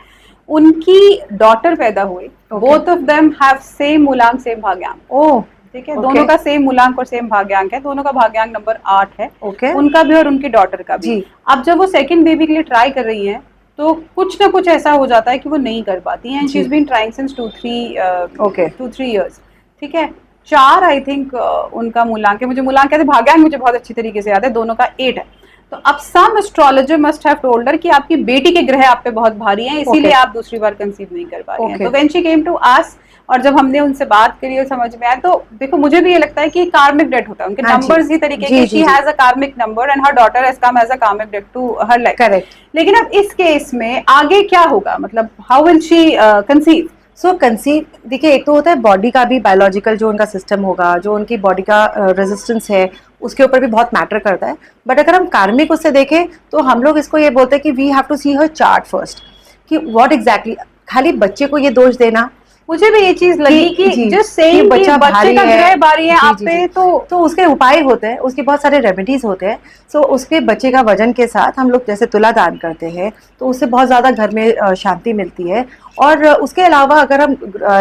उनकी डॉटर पैदा हुई, both of them have same मूलांक सेम भाग्यांक। ओह, ठीक है, दोनों का सेम मूलांक और सेम भाग्यांक है, दोनों का भाग्यांक नंबर 8 है, ओके। उनका भी और उनकी डॉटर का भी। जी। अब जब वो सेकंड बेबी के लिए ट्राई कर रही हैं तो कुछ ना कुछ ऐसा हो जाता है कि वो नहीं कर पाती हैं। She is been trying since 2-3 years. ठीक है, 4 आई थिंक उनका मूलांक है, मुझे मूलांक कहते भाग्यांक मुझे बहुत अच्छी तरीके से याद है, दोनों का 8 है। तो अब some astrologer must have told her कि आपकी बेटी के ग्रह आप पे बहुत भारी हैं, इसीलिए आप दूसरी बार कंसीव नहीं कर पा रही हैं। तो व्हेन शी केम टू आस, और जब हमने उनसे बात करी और समझ में आया, तो देखो मुझे भी ये लगता है कि कार्मिक डेट होता है, उनके नंबर्स ही तरीके के, she has a karmic number and her daughter has come as a karmic debt to her life. Correct. लेकिन अब इस केस में आगे क्या होगा, मतलब how will she conceive? So conceive, देखिए एक तो होता है बॉडी का भी बायोलॉजिकल जो उनका सिस्टम होगा, जो उनकी बॉडी का रेजिस्टेंस है, उसके ऊपर भी बहुत मैटर करता है। बट अगर हम कार्मिक उससे देखें तो हम लोग इसको ये बोलते हैं कि we have to see her chart first, कि व्हाट एग्जैक्टली। खाली बच्चे को ये दोष देना, मुझे भी ये चीज लगी कि जस्ट सेइंग बच्चा बच्चे का ग्रह भारी है आप पे, तो उसके उपाय होते हैं, उसके बहुत सारे रेमेडीज होते हैं। सो उसके बच्चे का वजन के साथ हम लोग जैसे तुला दान करते हैं तो उससे बहुत ज्यादा घर में शांति मिलती है। और उसके अलावा अगर हम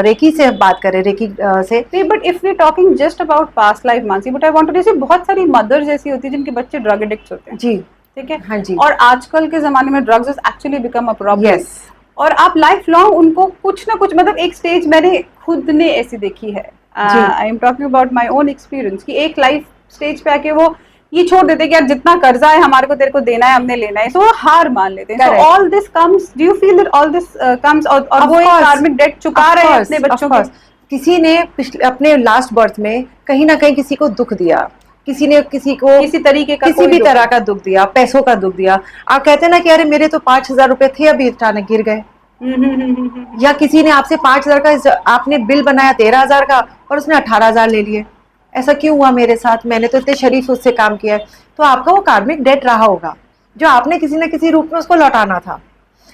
रेकी से बात करें, रेकी से, but if we talking just about past life Mansi, but I want to say बहुत सारी मदर्स ऐसी होती है जिनके बच्चे ड्रग एडिक्ट्स होते हैं। जी। ठीक है, हाँ जी। और आजकल के जमाने में drugs is actually become a problem. Yes. और आप लाइफ लॉन्ग उनको कुछ ना कुछ, मतलब एक स्टेज मैंने खुद ने ऐसी देखी है, I am talking about my own experience, कि एक लाइफ स्टेज पे आके वो ये छोड़ देते कि यार जितना कर्जा है हमारे को तेरे को देना है, हमने लेना है, तो वो हार मान लेते हैं। So all this comes, do you feel that all this comes, और वो एक कार्मिक डेट चुका रहे हैं अपने बच्चों को? किसी ने अपने लास्ट बर्थ में कहीं ना कहीं किसी को दुख दिया, किसी ने किसी को किसी तरीके का, किसी भी तरह का दुख दिया, पैसों का दुख दिया। आप कहते हैं ना कि अरे मेरे तो 5,000 रुपए थे, अभी अचानक गिर गए। या किसी ने आपसे 5,000 का, आपने बिल बनाया 13,000 का और उसने 18,000 ले लिए। ऐसा क्यों हुआ मेरे साथ, मैंने तो इतने शरीफ उससे काम किया है। तो आपका वो कार्मिक डेट रहा होगा जो आपने किसी न किसी रूप में उसको लौटाना था।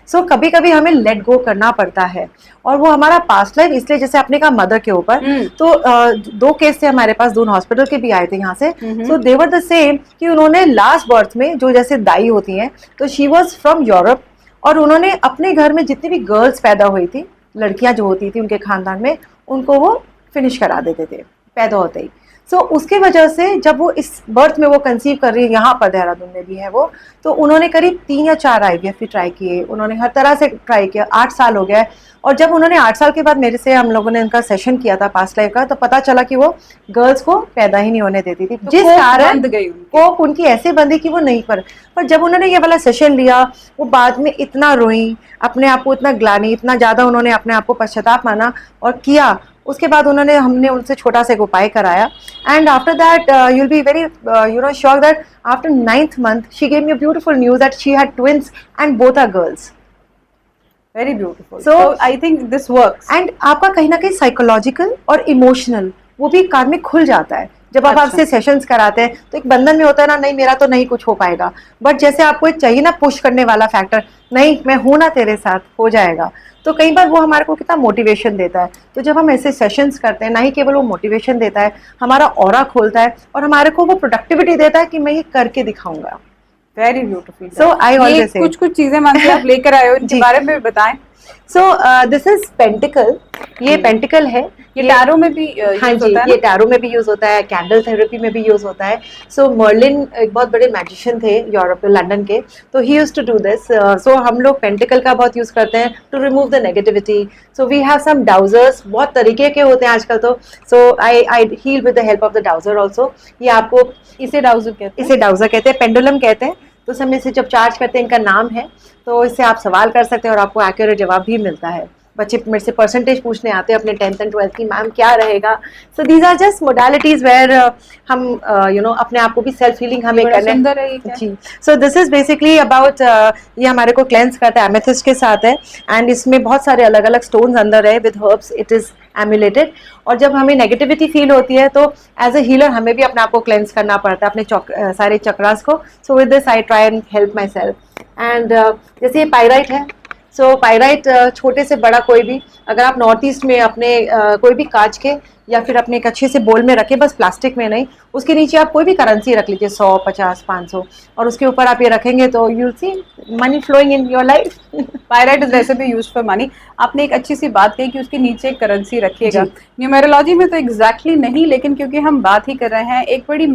सो कभी कभी हमें लेट गो करना पड़ता है, और वो हमारा पास्ट लाइफ। इसलिए जैसे आपने कहा मदर के ऊपर, तो 2 केस थे हमारे पास, 2 हॉस्पिटल के भी आए थे यहाँ से। सो दे वर द सेम, कि उन्होंने लास्ट बर्थ में जो जैसे दाई होती हैं, तो शी वॉज फ्रॉम यूरोप, और उन्होंने अपने घर में जितनी भी गर्ल्स पैदा हुई थी, लड़कियां जो होती थी उनके खानदान में, उनको वो फिनिश करा देते थे पैदा होते ही। सो उसके वजह से जब वो इस बर्थ में वो कंसीव कर रही है, यहाँ पर देहरादून में भी है वो, तो उन्होंने करीब 3 या 4 IVF भी ट्राई किए, उन्होंने हर तरह से ट्राई किया। 8 साल हो गया है। और जब उन्होंने 8 साल के बाद मेरे से, हम लोगों ने उनका सेशन किया था पास्ट लाइफ का, तो पता चला कि वो गर्ल्स को पैदा ही नहीं होने देती थी, जिस कारण कोप उनकी ऐसे बंदी कि वो नहीं पर जब उन्होंने ये वाला सेशन लिया, वो बाद में इतना रोई, अपने आप को इतना ग्लानि, इतना ज्यादा उन्होंने अपने आप को पश्चाताप माना और किया। उसके बाद हमने उनसे छोटा सा एक उपाय कराया, and after that you will be very sure that after 9th month she gave me a beautiful news that she had twins and both are girls. Very beautiful. So I think this works. And आपका कहीं ना कहीं psychological और emotional वो भी कार्मिक खुल जाता है जब आप आपसे सेशंस कराते हैं। तो एक बंधन में होता है ना, नहीं मेरा तो नहीं कुछ हो पाएगा, बट जैसे आपको एक चाहिए ना पुश करने वाला फैक्टर, नहीं मैं हूं ना तेरे साथ, हो जाएगा। तो कई बार वो हमारे को कितना मोटिवेशन देता है। तो जब हम ऐसे सेशंस करते हैं, ना ही केवल वो मोटिवेशन देता है, हमारा ऑरा खोलता है और हमारे को वो प्रोडक्टिविटी देता है कि मैं ये करके दिखाऊंगा। Very beautiful. So I always say कुछ चीजें मानसी आप लेकर आए हो, इनके बारे में बताएं। सो दिस इज पेंटिकल, ये पेंटिकल है, ये टैरो में भी हाँ जी, ये टैरो में भी यूज होता है, कैंडल थेरेपी में भी यूज होता है। सो मर्लिन एक बहुत बड़े मैजिशियन थे यूरोप, लंदन के, तो ही used to do this. So हम लोग पेंटिकल का बहुत यूज करते हैं to remove the negativity. So we have some dowsers, बहुत तरीके के होते हैं आजकल तो। So I heal with the help of the dowser also. ये आपको, इसे डाउजर कहते हैं, पेंडुलम कहते हैं। तो समय से जब चार्ज करते हैं, इनका नाम है, तो इससे आप सवाल कर सकते हैं और आपको एक्यूरेट जवाब भी मिलता है। बच्चे मेरे से परसेंटेज पूछने आते हैं अपने 10th एंड 12th की, मैम क्या रहेगा. So these are just modalities where हम अपने आप को भी सेल्फ हीलिंग हमें बड़ा करना सुंदर है ये क्या? जी. So this is basically about ये हमारे को क्लेंस करता है, एमेथिस्ट के साथ है, एंड इसमें बहुत सारे अलग अलग स्टोन्स अंदर है with herbs. It is emulated. और जब हमें नेगेटिविटी फील होती है तो एज अ हीलर हमें भी अपने आप को क्लेंस करना पड़ता है, अपने सारे चक्रास को. So with this I try and help my self. And जैसे ये पायराइट है, सो पायराइट छोटे से बड़ा कोई भी, अगर आप नॉर्थ ईस्ट में अपने कोई भी कांच के या फिर अपने एक अच्छे से बोल में रखें, बस प्लास्टिक में नहीं, उसके नीचे आप कोई भी करेंसी रख लीजिए, 100, 50, 500, और उसके ऊपर आप ये रखेंगे तो you will see money flowing in your life. Pyrite is वैसे भी यूज फॉर मनी. आपने एक अच्छी सी बात कही कि उसके नीचे एक करेंसी रखिएगा. न्यूमेरोलॉजी में तो एग्जैक्टली नहीं, लेकिन क्योंकि हम बात ही कर रहे हैं, एक बड़ी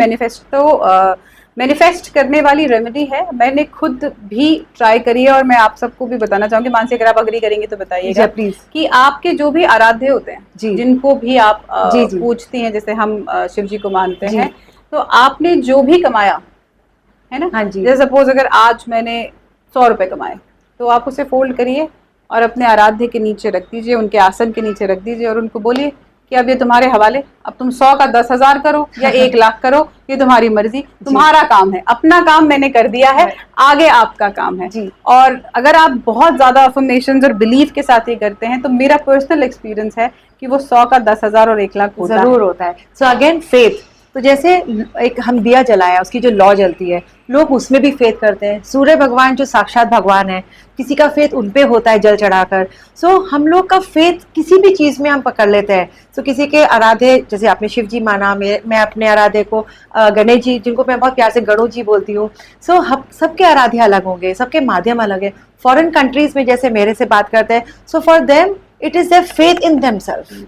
मैनिफेस्ट करने वाली रेमेडी है. मैंने खुद भी ट्राई करी है और मैं आप सबको भी बताना चाहूंगी. मानसी, अगर आप अग्री करेंगे तो बताइएगा प्लीज. कि आपके जो भी आराध्य होते हैं, जी. जिनको भी आप जी. पूछती हैं, जैसे हम शिव जी को मानते जी. हैं, तो आपने जो भी कमाया है ना, हाँ जी. जैसे सपोज अगर आज मैंने 100 रुपए कमाए, तो आप उसे फोल्ड करिए और अपने आराध्य के नीचे रख दीजिए, उनके आसन के नीचे रख दीजिए, और उनको बोलिए कि अब ये तुम्हारे हवाले, अब तुम 100 का 10,000 करो या 1 लाख करो, ये तुम्हारी मर्जी, तुम्हारा काम है, अपना काम मैंने कर दिया है, आगे आपका काम है. जी. और अगर आप बहुत ज्यादा अफर्मेशंस और बिलीफ के साथ ये करते हैं, तो मेरा पर्सनल एक्सपीरियंस है कि वो 100 का 10,000 और 1 लाख जरूर होता है. So again faith. तो जैसे एक हम दिया जलाया, उसकी जो लौ जलती है, लोग उसमें भी फेथ करते हैं. सूर्य भगवान जो साक्षात भगवान है, किसी का फेथ उन पे होता है जल चढ़ाकर. सो हम लोग का फेथ किसी भी चीज में हम पकड़ लेते हैं. सो किसी के आराध्य, जैसे आपने शिव जी माना, मैं अपने आराध्य को गणेश जी, जिनको मैं बहुत प्यार से गणो जी बोलती हूँ. सो हम सबके आराध्य अलग होंगे, सबके माध्यम अलग है. फॉरेन कंट्रीज में जैसे मेरे से बात करते हैं, so for them it is their faith in themselves.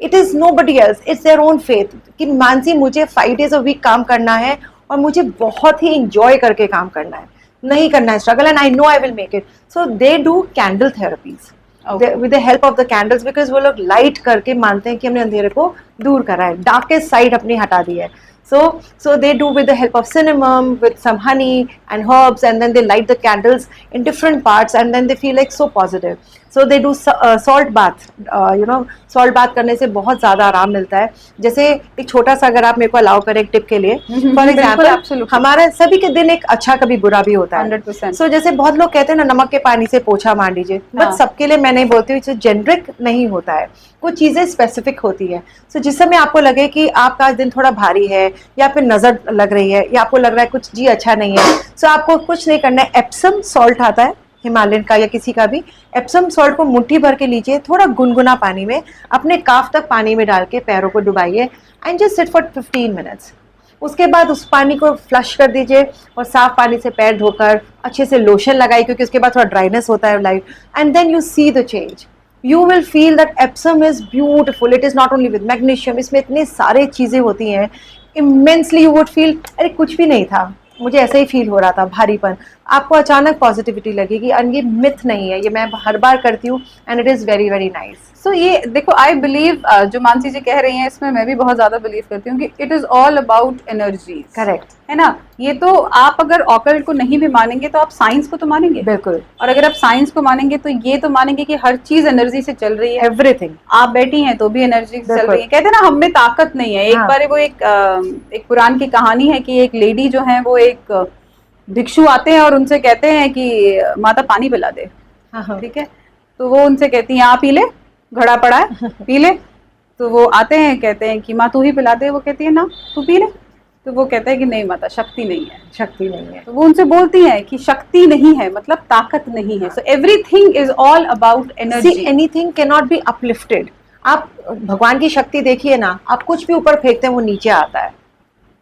It is nobody else, it's their own faith. कि मानसी, मुझे 5 days a week काम करना है और मुझे बहुत ही इंजॉय करके काम करना है, नहीं करना है struggle, and I know I will make it. So they do candle therapies with the help of the candles, because वो लोग लाइट करके मानते हैं कि हमने अंधेरे को दूर करा है, डार्केस्ट साइड अपनी हटा दी है. So they do with the help of cinnamon, with some honey and herbs, and then they light the candles in different parts, and then they feel like so positive. So they do salt bath. Salt bath करने से बहुत ज़्यादा आराम मिलता है. जैसे एक छोटा सा, अगर आप मेरे को अलाउ करें एक टिप के लिए, फॉर एग्जाम्पल, हमारा सभी के दिन एक अच्छा कभी बुरा भी होता है. 100%. So जैसे बहुत लोग कहते हैं ना, नमक के पानी से पोछा मार लीजिए, बट सबके लिए मैं नहीं बोलती हूँ, इसे जेनरिक नहीं होता है, कुछ चीज़ें स्पेसिफिक होती है. सो जिस समय आपको लगे कि आपका दिन थोड़ा भारी है, या फिर नजर लग रही है, या आपको लग रहा है कुछ जी अच्छा नहीं है, सो आपको कुछ नहीं करना है. एप्सम सॉल्ट आता है हिमालयन का या किसी का भी, एप्सम सॉल्ट को मुट्ठी भर के लीजिए, थोड़ा गुनगुना पानी में अपने काफ तक पानी में डाल के पैरों को डुबाइए, and just sit for 15 minutes. उसके बाद उस पानी को फ्लश कर दीजिए और साफ पानी से पैर धोकर अच्छे से लोशन लगाइए, क्योंकि उसके बाद थोड़ा ड्राइनेस होता है life, and then you see the change. You will feel that Epsom is beautiful. It is not only with magnesium. इसमें इतने सारे चीज़ें होती हैं. Immensely you would feel, अरे कुछ भी नहीं था, मुझे ऐसा ही फील हो रहा था, भारीपन. आपको अचानक पॉजिटिविटी लगेगी, और ये मिथ नहीं है, ये मैं हर बार करती हूँ, and it is very very nice. So ये देखो, आई बिलीव, जो मानसी जी कह रही हैं, इसमें मैं भी बहुत ज्यादा बिलीव करती हूँ कि it is all about energy. Correct है ना. ये तो आप अगर ऑकल्ट को नहीं भी मानेंगे, तो आप साइंस को तो मानेंगे. बिल्कुल. और अगर आप साइंस को मानेंगे, तो ये तो मानेंगे कि हर चीज एनर्जी से चल रही है. एवरीथिंग. आप बैठी हैं तो भी एनर्जी से चल रही है. कहते हैं ना, हम में ताकत नहीं है. एक बार वो एक पुराण की कहानी है कि एक लेडी जो है, वो एक भिक्षु आते हैं और उनसे कहते हैं कि माता पानी पिला दे. ठीक है. तो वो उनसे कहती है, आप पी ले, घड़ा पड़ा है, पी ले. तो वो आते हैं, कहते हैं कि माँ तू ही पिला दे. वो कहती है ना, तू पी ले. तो वो कहता है कि नहीं माता, शक्ति नहीं है, शक्ति नहीं है. तो वो उनसे बोलती है कि शक्ति नहीं है मतलब ताकत नहीं है. So everything is all about energy. Anything can not be uplifted. आप भगवान की शक्ति देखिए ना, आप कुछ भी ऊपर फेंकते हैं वो नीचे आता है.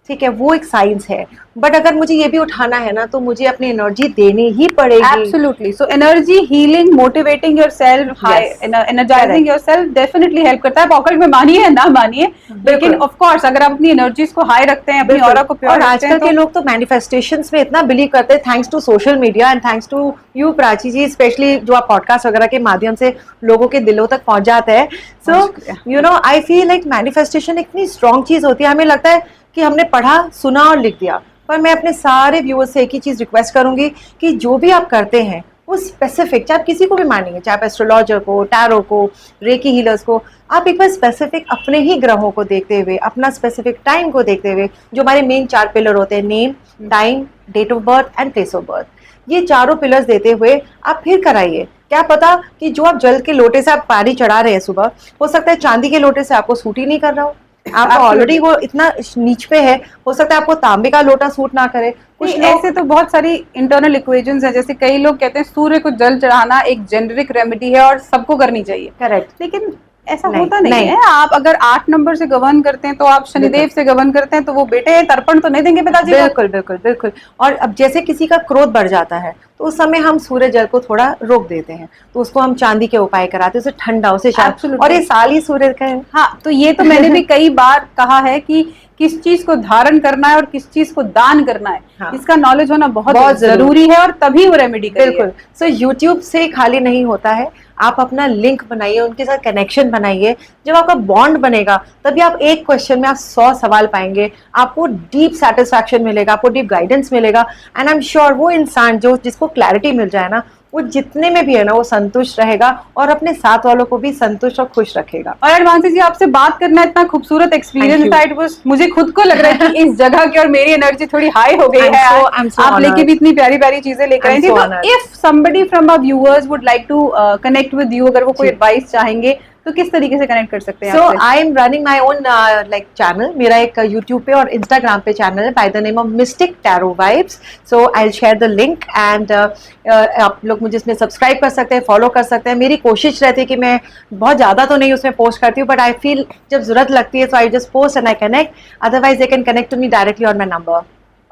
ठीक है, वो एक साइंस है. बट अगर मुझे ये भी उठाना है ना, तो मुझे अपनी एनर्जी देनी ही पड़ेगी. Absolutely. So energy healing, motivating yourself, high energising yourself definitely help करता है. पॉकेट में मानिए ना मानिए, लेकिन ऑफ कोर्स अगर आप अपनी एनर्जीज को हाई रखते हैं, अपनी ऑरा को प्योर रखते हैं. आजकल के लोग तो मैनिफेस्टेशंस में इतना बिलीव करते हैं, thanks to social media and thanks to you Prachi ji, specially जो आप पॉडकास्ट वगैरह के माध्यम से लोगों के दिलों तक पहुंच जाते हैं. So I feel like manifestation इतनी स्ट्रॉन्ग चीज होती है. हमें लगता है कि हमने पढ़ा, सुना और लिख दिया, पर मैं अपने सारे व्यूअर्स से एक ही चीज रिक्वेस्ट करूंगी कि जो भी आप करते हैं वो स्पेसिफिक, चाहे आप किसी को भी मानेंगे, चाहे आप एस्ट्रोलॉजर को, टैरो को, रेकी हीलर्स को, आप एक बार स्पेसिफिक अपने ही ग्रहों को देखते हुए, अपना स्पेसिफिक टाइम को देखते हुए, जो हमारे मेन 4 पिलर होते हैं, name, time, date of birth and place of birth, ये चारों पिलर्स देते हुए आप फिर कराइए। क्या पता कि जो आप जल के लोटे से आप पानी चढ़ा रहे हैं सुबह, हो सकता है चांदी के लोटे से आपको सूट ही नहीं कर रहा हो, आपका ऑलरेडी वो इतना नीच पे है, हो सकता है आपको तांबे का लोटा सूट ना करे। कुछ ऐसे तो बहुत सारी इंटरनल इक्वेशंस है, जैसे कई लोग कहते हैं सूर्य को जल चढ़ाना एक जेनरिक रेमेडी है और सबको करनी चाहिए, करेक्ट, लेकिन ऐसा होता नहीं है। आप अगर 8 नंबर से गवर्न करते हैं तो आप शनिदेव से गवर्न करते हैं, तो वो बेटे तर्पण तो नहीं देंगे पिताजी को? बिल्कुल बिल्कुल बिल्कुल। और अब जैसे किसी का क्रोध बढ़ जाता है तो उस समय हम सूर्य जल को थोड़ा रोक देते हैं, तो उसको हम चांदी के उपाय कराते हैं, उसे ठंडा, उसे शांत, और ये साल ही सूर्य का है। हाँ, तो ये तो मैंने भी कई बार कहा है कि किस चीज को धारण करना है और किस चीज को दान करना है, हाँ, इसका नॉलेज होना बहुत जरूरी है, और तभी वो रेमेडी करिए। बिल्कुल। सो यूट्यूब से खाली नहीं होता है, आप अपना लिंक बनाइए, उनके साथ कनेक्शन बनाइए। जब आपका बॉन्ड बनेगा तभी आप एक क्वेश्चन में आप 100 सवाल पाएंगे, आपको डीप सेटिस्फैक्शन मिलेगा, आपको डीप गाइडेंस मिलेगा, एंड आई एम श्योर वो इंसान जो जिसको क्लैरिटी मिल जाए ना, वो जितने में भी है ना वो संतुष्ट रहेगा और अपने साथ वालों को भी संतुष्ट और खुश रखेगा। और यार मानसी जी, आपसे बात करना इतना खूबसूरत एक्सपीरियंस था, इट वाज, मुझे खुद को लग रहा है कि इस जगह की और मेरी एनर्जी थोड़ी हाई हो गई है। आप लेके भी इतनी प्यारी प्यारी चीजें लेकर आई थी। तो if somebody from our viewers would like to connect with you, अगर वो कोई एडवाइस चाहेंगे तो किस तरीके से कनेक्ट कर सकते हैं? So I am running my own like channel, मेरा एक यूट्यूब पे और इंस्टाग्राम पे चैनल है by the name of mystic tarot vibes. So I will share the link and आप लोग मुझे इसमें सब्सक्राइब कर सकते हैं, फॉलो कर सकते हैं। मेरी कोशिश रहती है कि मैं बहुत ज़्यादा तो नहीं उसमें पोस्ट करती हूँ, बट आई फील जब जरूरत लगती है तो I just post and I connect, otherwise they can connect to me directly on my number.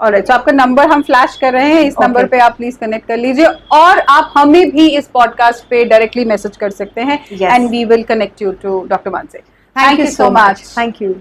Alright, तो आपका नंबर हम फ्लैश कर रहे हैं, इस नंबर पे आप प्लीज कनेक्ट कर लीजिए, और आप हमें भी इस पॉडकास्ट पे डायरेक्टली मैसेज कर सकते हैं, and we will connect you to doctor Mansi. Thank you so much. Thank you.